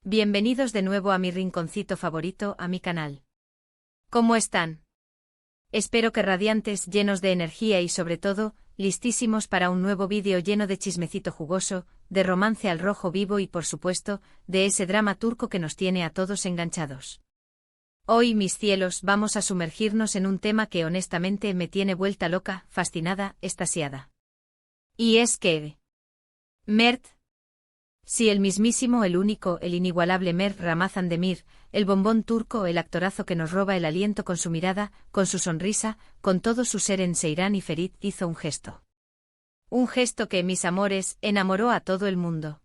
Bienvenidos de nuevo a mi rinconcito favorito, a mi canal. ¿Cómo están? Espero que radiantes, llenos de energía y sobre todo, listísimos para un nuevo vídeo lleno de chismecito jugoso, de romance al rojo vivo y por supuesto, de ese drama turco que nos tiene a todos enganchados. Hoy, mis cielos, vamos a sumergirnos en un tema que honestamente me tiene vuelta loca, fascinada, extasiada. Y es que... Mert. Sí, el mismísimo, el único, el inigualable Mert Ramazan Demir, el bombón turco, el actorazo que nos roba el aliento con su mirada, con su sonrisa, con todo su ser en Seyran y Ferit, hizo un gesto. Un gesto que, mis amores, enamoró a todo el mundo.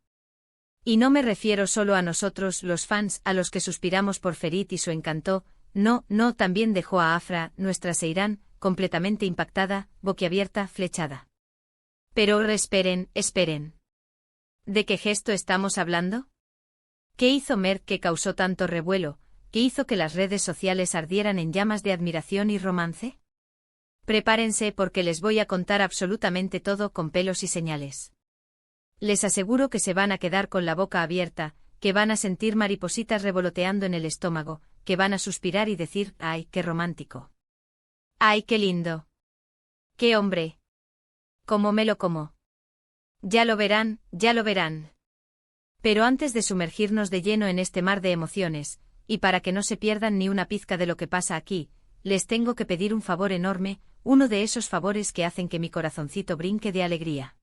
Y no me refiero solo a nosotros, los fans, a los que suspiramos por Ferit y su encanto, no, también dejó a Afra, nuestra Seyran, completamente impactada, boquiabierta, flechada. Pero esperen. ¿De qué gesto estamos hablando? ¿Qué hizo Mert que causó tanto revuelo, que hizo que las redes sociales ardieran en llamas de admiración y romance? Prepárense porque les voy a contar absolutamente todo con pelos y señales. Les aseguro que se van a quedar con la boca abierta, que van a sentir maripositas revoloteando en el estómago, que van a suspirar y decir, ¡ay, qué romántico! ¡Ay, qué lindo! ¡Qué hombre! ¡Cómo me lo como! Ya lo verán. Pero antes de sumergirnos de lleno en este mar de emociones, y para que no se pierdan ni una pizca de lo que pasa aquí, les tengo que pedir un favor enorme, uno de esos favores que hacen que mi corazoncito brinque de alegría.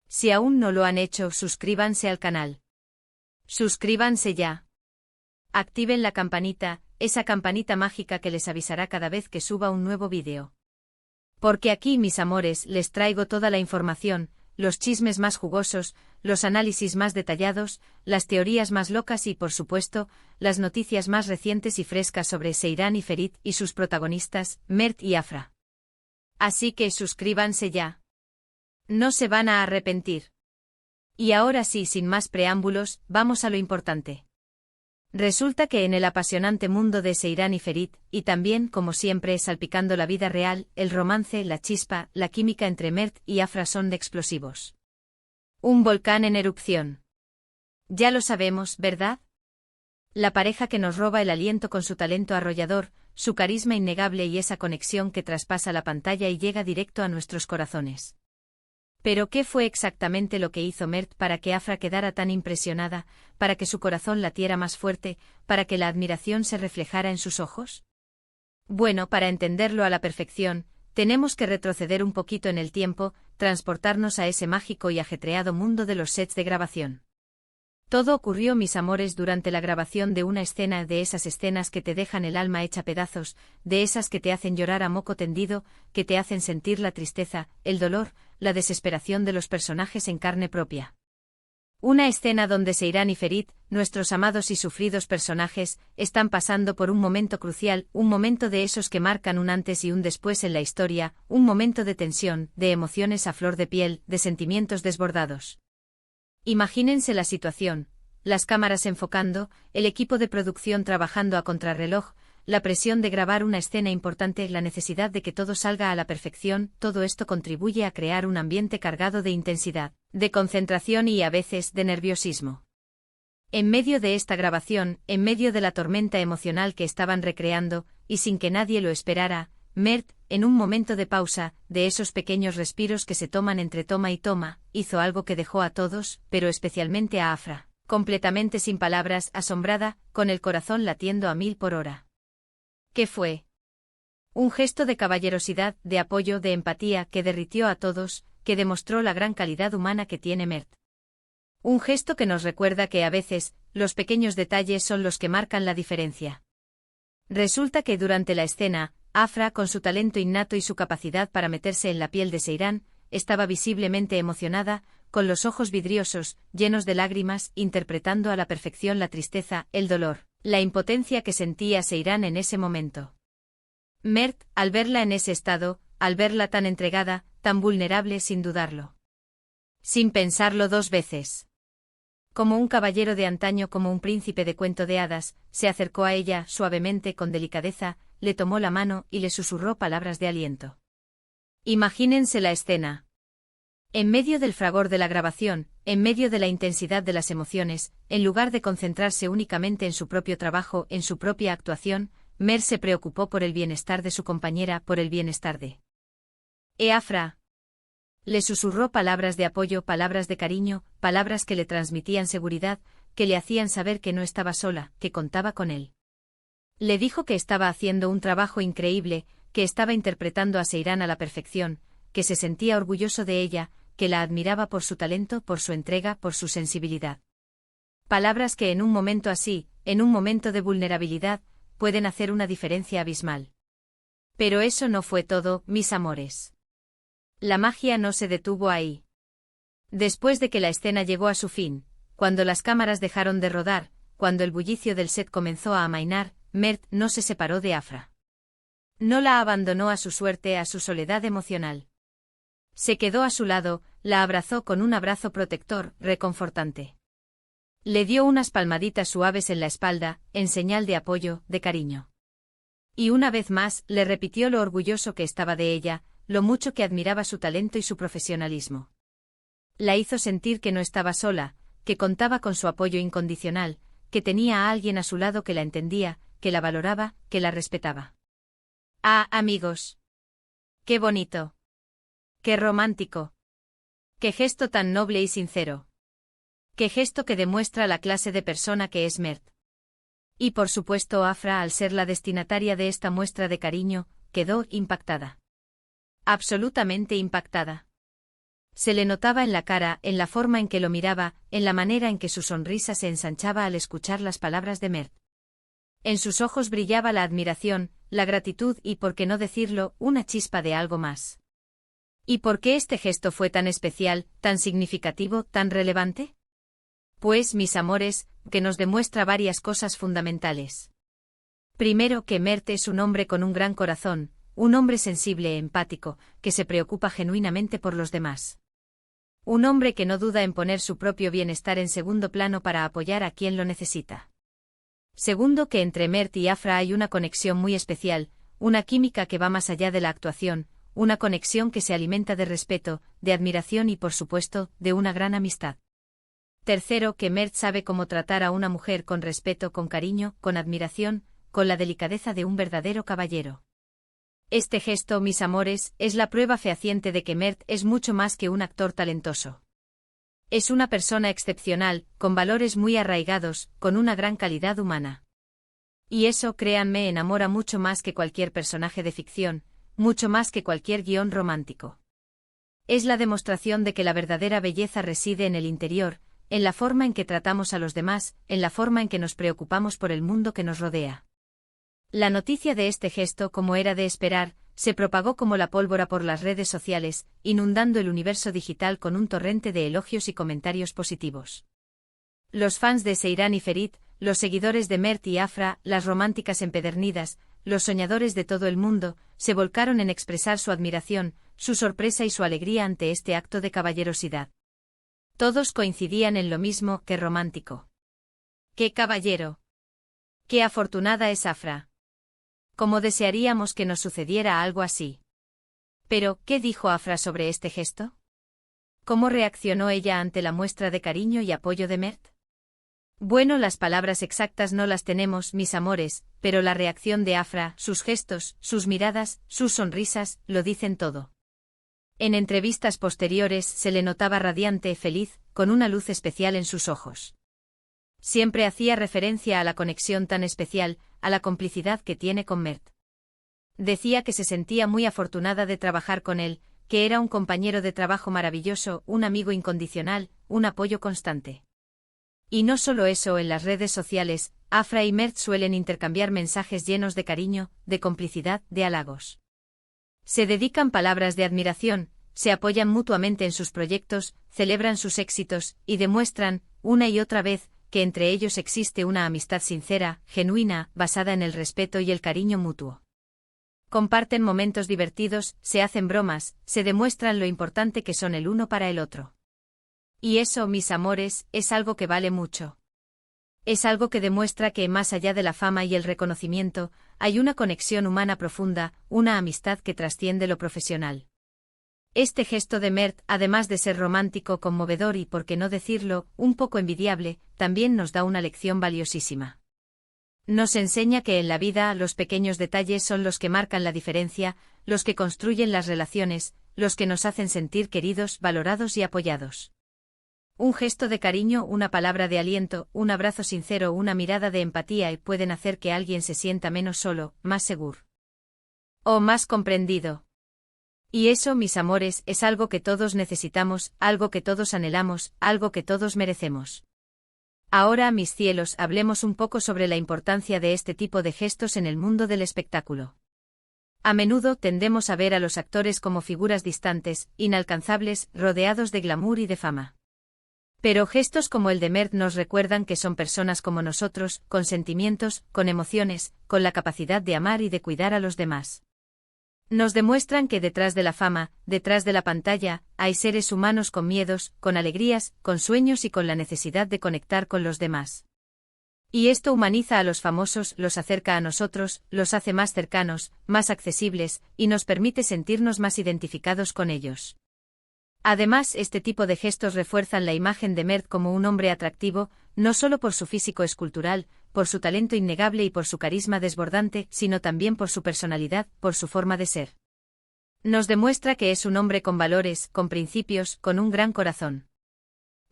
Si aún no lo han hecho, suscríbanse al canal. Suscríbanse ya. Activen la campanita, esa campanita mágica que les avisará cada vez que suba un nuevo vídeo. Porque aquí, mis amores, les traigo toda la información, los chismes más jugosos, los análisis más detallados, las teorías más locas y, por supuesto, las noticias más recientes y frescas sobre Seyran y Ferit y sus protagonistas, Mert y Afra. Así que suscríbanse ya. No se van a arrepentir. Y ahora sí, sin más preámbulos, vamos a lo importante. Resulta que en el apasionante mundo de Seyran y Ferit, y también, como siempre, salpicando la vida real, el romance, la chispa, la química entre Mert y Afra son de explosivos. Un volcán en erupción. Ya lo sabemos, ¿verdad? La pareja que nos roba el aliento con su talento arrollador, su carisma innegable y esa conexión que traspasa la pantalla y llega directo a nuestros corazones. Pero ¿qué fue exactamente lo que hizo Mert para que Afra quedara tan impresionada, para que su corazón latiera más fuerte, para que la admiración se reflejara en sus ojos? Bueno, para entenderlo a la perfección, tenemos que retroceder un poquito en el tiempo, transportarnos a ese mágico y ajetreado mundo de los sets de grabación. Todo ocurrió, mis amores, durante la grabación de una escena, de esas escenas que te dejan el alma hecha pedazos, de esas que te hacen llorar a moco tendido, que te hacen sentir la tristeza, el dolor, la desesperación de los personajes en carne propia. Una escena donde Seyran y Ferit, nuestros amados y sufridos personajes, están pasando por un momento crucial, un momento de esos que marcan un antes y un después en la historia, un momento de tensión, de emociones a flor de piel, de sentimientos desbordados. Imagínense la situación, las cámaras enfocando, el equipo de producción trabajando a contrarreloj, la presión de grabar una escena importante, la necesidad de que todo salga a la perfección, todo esto contribuye a crear un ambiente cargado de intensidad, de concentración y a veces de nerviosismo. En medio de esta grabación, en medio de la tormenta emocional que estaban recreando, y sin que nadie lo esperara, Mert, en un momento de pausa, de esos pequeños respiros que se toman entre toma y toma, hizo algo que dejó a todos, pero especialmente a Afra, completamente sin palabras, asombrada, con el corazón latiendo a 1000 por hora. ¿Qué fue? Un gesto de caballerosidad, de apoyo, de empatía, que derritió a todos, que demostró la gran calidad humana que tiene Mert. Un gesto que nos recuerda que a veces, los pequeños detalles son los que marcan la diferencia. Resulta que durante la escena, Afra, con su talento innato y su capacidad para meterse en la piel de Seyran, estaba visiblemente emocionada, con los ojos vidriosos, llenos de lágrimas, interpretando a la perfección la tristeza, el dolor, la impotencia que sentía Seyran en ese momento. Mert, al verla en ese estado, al verla tan entregada, tan vulnerable sin dudarlo. Sin pensarlo dos veces. Como un caballero de antaño, como un príncipe de cuento de hadas, se acercó a ella, suavemente, con delicadeza, le tomó la mano y le susurró palabras de aliento. Imagínense la escena. En medio del fragor de la grabación, en medio de la intensidad de las emociones, en lugar de concentrarse únicamente en su propio trabajo, en su propia actuación, Mert se preocupó por el bienestar de su compañera, por el bienestar de Afra. Le susurró palabras de apoyo, palabras de cariño, palabras que le transmitían seguridad, que le hacían saber que no estaba sola, que contaba con él. Le dijo que estaba haciendo un trabajo increíble, que estaba interpretando a Seyran a la perfección, que se sentía orgulloso de ella, que la admiraba por su talento, por su entrega, por su sensibilidad. Palabras que en un momento así, en un momento de vulnerabilidad, pueden hacer una diferencia abismal. Pero eso no fue todo, mis amores. La magia no se detuvo ahí. Después de que la escena llegó a su fin, cuando las cámaras dejaron de rodar, cuando el bullicio del set comenzó a amainar, Mert no se separó de Afra. No la abandonó a su suerte, a su soledad emocional. Se quedó a su lado, la abrazó con un abrazo protector, reconfortante. Le dio unas palmaditas suaves en la espalda, en señal de apoyo, de cariño. Y una vez más, le repitió lo orgulloso que estaba de ella, lo mucho que admiraba su talento y su profesionalismo. La hizo sentir que no estaba sola, que contaba con su apoyo incondicional, que tenía a alguien a su lado que la entendía, que la valoraba, que la respetaba. Ah, amigos. ¡Qué bonito! ¡Qué romántico! ¡Qué gesto tan noble y sincero! ¡Qué gesto que demuestra la clase de persona que es Mert! Y por supuesto Afra, al ser la destinataria de esta muestra de cariño, quedó impactada. Absolutamente impactada. Se le notaba en la cara, en la forma en que lo miraba, en la manera en que su sonrisa se ensanchaba al escuchar las palabras de Mert. En sus ojos brillaba la admiración, la gratitud y, por qué no decirlo, una chispa de algo más. ¿Y por qué este gesto fue tan especial, tan significativo, tan relevante? Pues, mis amores, que nos demuestra varias cosas fundamentales. Primero, que Mert es un hombre con un gran corazón, un hombre sensible e empático, que se preocupa genuinamente por los demás. Un hombre que no duda en poner su propio bienestar en segundo plano para apoyar a quien lo necesita. Segundo, que entre Mert y Afra hay una conexión muy especial, una química que va más allá de la actuación, una conexión que se alimenta de respeto, de admiración y, por supuesto, de una gran amistad. Tercero, que Mert sabe cómo tratar a una mujer con respeto, con cariño, con admiración, con la delicadeza de un verdadero caballero. Este gesto, mis amores, es la prueba fehaciente de que Mert es mucho más que un actor talentoso. Es una persona excepcional, con valores muy arraigados, con una gran calidad humana. Y eso, créanme, enamora mucho más que cualquier personaje de ficción, mucho más que cualquier guión romántico. Es la demostración de que la verdadera belleza reside en el interior, en la forma en que tratamos a los demás, en la forma en que nos preocupamos por el mundo que nos rodea. La noticia de este gesto, como era de esperar, se propagó como la pólvora por las redes sociales, inundando el universo digital con un torrente de elogios y comentarios positivos. Los fans de Seyran y Ferit, los seguidores de Mert y Afra, las románticas empedernidas, los soñadores de todo el mundo, se volcaron en expresar su admiración, su sorpresa y su alegría ante este acto de caballerosidad. Todos coincidían en lo mismo: ¡qué romántico! ¡Qué caballero! ¡Qué afortunada es Afra! ¿Cómo desearíamos que nos sucediera algo así? Pero, ¿qué dijo Afra sobre este gesto? ¿Cómo reaccionó ella ante la muestra de cariño y apoyo de Mert? Bueno, las palabras exactas no las tenemos, mis amores, pero la reacción de Afra, sus gestos, sus miradas, sus sonrisas, lo dicen todo. En entrevistas posteriores se le notaba radiante, feliz, con una luz especial en sus ojos. Siempre hacía referencia a la conexión tan especial, a la complicidad que tiene con Mert. Decía que se sentía muy afortunada de trabajar con él, que era un compañero de trabajo maravilloso, un amigo incondicional, un apoyo constante. Y no solo eso, en las redes sociales, Afra y Mert suelen intercambiar mensajes llenos de cariño, de complicidad, de halagos. Se dedican palabras de admiración, se apoyan mutuamente en sus proyectos, celebran sus éxitos, y demuestran, una y otra vez, que entre ellos existe una amistad sincera, genuina, basada en el respeto y el cariño mutuo. Comparten momentos divertidos, se hacen bromas, se demuestran lo importante que son el uno para el otro. Y eso, mis amores, es algo que vale mucho. Es algo que demuestra que, más allá de la fama y el reconocimiento, hay una conexión humana profunda, una amistad que trasciende lo profesional. Este gesto de Mert, además de ser romántico, conmovedor y, por qué no decirlo, un poco envidiable, también nos da una lección valiosísima. Nos enseña que en la vida los pequeños detalles son los que marcan la diferencia, los que construyen las relaciones, los que nos hacen sentir queridos, valorados y apoyados. Un gesto de cariño, una palabra de aliento, un abrazo sincero, una mirada de empatía pueden hacer que alguien se sienta menos solo, más seguro o más comprendido. Y eso, mis amores, es algo que todos necesitamos, algo que todos anhelamos, algo que todos merecemos. Ahora, mis cielos, hablemos un poco sobre la importancia de este tipo de gestos en el mundo del espectáculo. A menudo tendemos a ver a los actores como figuras distantes, inalcanzables, rodeados de glamour y de fama. Pero gestos como el de Mert nos recuerdan que son personas como nosotros, con sentimientos, con emociones, con la capacidad de amar y de cuidar a los demás. Nos demuestran que detrás de la fama, detrás de la pantalla, hay seres humanos con miedos, con alegrías, con sueños y con la necesidad de conectar con los demás. Y esto humaniza a los famosos, los acerca a nosotros, los hace más cercanos, más accesibles, y nos permite sentirnos más identificados con ellos. Además, este tipo de gestos refuerzan la imagen de Mert como un hombre atractivo, no solo por su físico escultural, por su talento innegable y por su carisma desbordante, sino también por su personalidad, por su forma de ser. Nos demuestra que es un hombre con valores, con principios, con un gran corazón.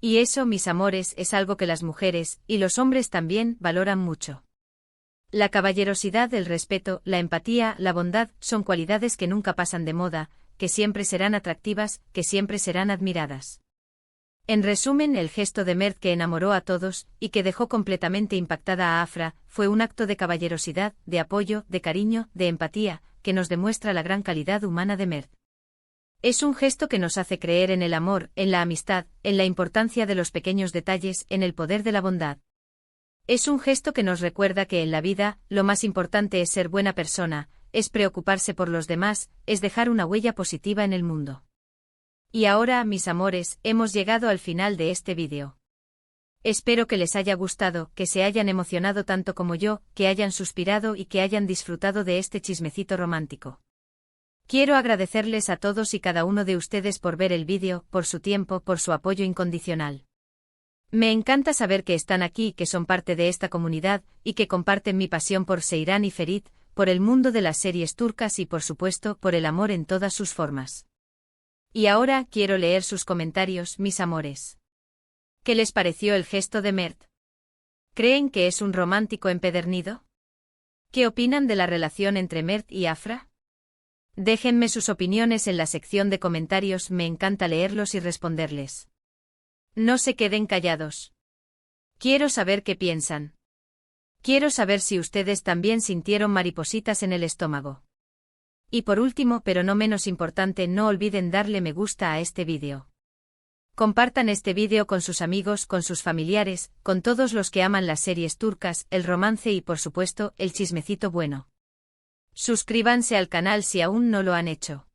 Y eso, mis amores, es algo que las mujeres, y los hombres también, valoran mucho. La caballerosidad, el respeto, la empatía, la bondad, son cualidades que nunca pasan de moda, que siempre serán atractivas, que siempre serán admiradas. En resumen, el gesto de Mert que enamoró a todos, y que dejó completamente impactada a Afra, fue un acto de caballerosidad, de apoyo, de cariño, de empatía, que nos demuestra la gran calidad humana de Mert. Es un gesto que nos hace creer en el amor, en la amistad, en la importancia de los pequeños detalles, en el poder de la bondad. Es un gesto que nos recuerda que en la vida, lo más importante es ser buena persona, es preocuparse por los demás, es dejar una huella positiva en el mundo. Y ahora, mis amores, hemos llegado al final de este vídeo. Espero que les haya gustado, que se hayan emocionado tanto como yo, que hayan suspirado y que hayan disfrutado de este chismecito romántico. Quiero agradecerles a todos y cada uno de ustedes por ver el vídeo, por su tiempo, por su apoyo incondicional. Me encanta saber que están aquí, que son parte de esta comunidad, y que comparten mi pasión por Seyran y Ferit, por el mundo de las series turcas y por supuesto por el amor en todas sus formas. Y ahora quiero leer sus comentarios, mis amores. ¿Qué les pareció el gesto de Mert? ¿Creen que es un romántico empedernido? ¿Qué opinan de la relación entre Mert y Afra? Déjenme sus opiniones en la sección de comentarios, me encanta leerlos y responderles. No se queden callados. Quiero saber qué piensan. Quiero saber si ustedes también sintieron maripositas en el estómago. Y por último, pero no menos importante, no olviden darle me gusta a este vídeo. Compartan este vídeo con sus amigos, con sus familiares, con todos los que aman las series turcas, el romance y por supuesto, el chismecito bueno. Suscríbanse al canal si aún no lo han hecho.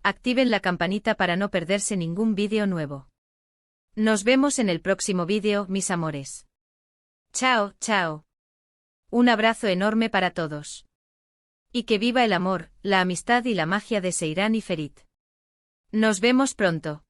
Activen la campanita para no perderse ningún vídeo nuevo. Nos vemos en el próximo vídeo, mis amores. Chao, chao. Un abrazo enorme para todos. Y que viva el amor, la amistad y la magia de Seyran y Ferit. Nos vemos pronto.